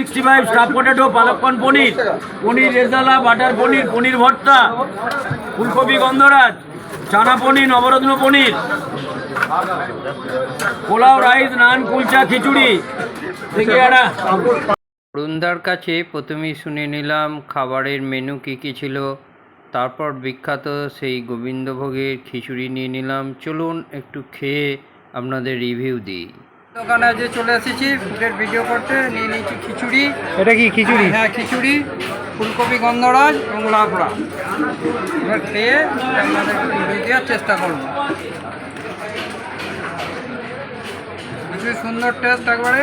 65, staff potato, পালককর্ন পনির, পনির rezala, butter পনির, পনির ভর্তা, ফুলকপি গন্ধরাজ, চানা পনির, নবরত্ন পনির, pulao, rice, নান, কুলচা, খিচুড়ি, সিঙ্গাড়া। অরুণদার কাছে প্রথমেই শুনে নিলাম খাবারের মেনু কী কী ছিল, তারপর বিখ্যাত সেই গোবিন্দভোগের খিচুড়ি নিয়ে নিলাম। চলুন একটু খেয়ে আপনাদের রিভিউ দিই। দোকানে যে চলে এসেছি ফুডের ভিডিও করতে, নিয়ে নিয়েছি খিচুড়ি। এটা কি খিচুড়ি? হ্যাঁ খিচুড়ি, ফুলকপি গন্ধরাজ এবং লাবড়া। এবার খেয়ে আপনাদের রিভিউ দেওয়ার চেষ্টা করব। খুবই সুন্দর টেস্ট একবারে।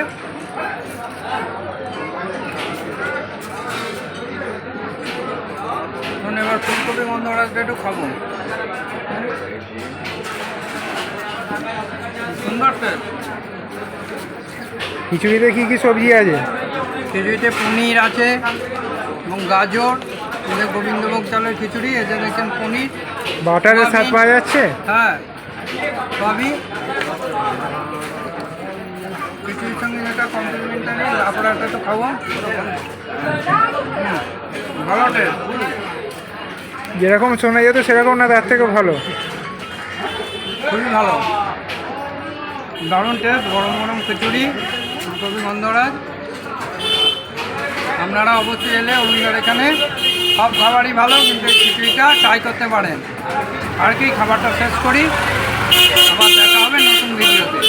এবার ফুলকপি গন্ধরাজটা একটু খাবো। সুন্দর টেস্ট। খিচুড়িতে কি কি সবজি আছে? খিচুড়িতে পনির আছে এবং গাজর, এদের গোবিন্দভোগ চালের খিচুড়ি, এতে দেখছেন পনির, বাটারের স্বাদ পাওয়া যাচ্ছে। হ্যাঁ সবই। খিচুড়ির সঙ্গে যেটা কমপ্লিমেন্টারি লাবড়াটা তো খাবো। ভালো টেস্ট, যেরকম শোনা যেত সেরকম না, তার থেকে ভালো, খুবই ভালো, দারুণ টেস্ট। গরম গরম খিচুড়ি, ফুলকপি গন্ধরাজ। আপনারা অবশ্যই এলে অরুণদার এখানে সব খাবারই ভালো, কিন্তু এই খিচুড়িটা ট্রাই করতে পারেন। আর কি খাবারটা শেষ করি, আবার দেখা হবে নতুন ভিডিওতে।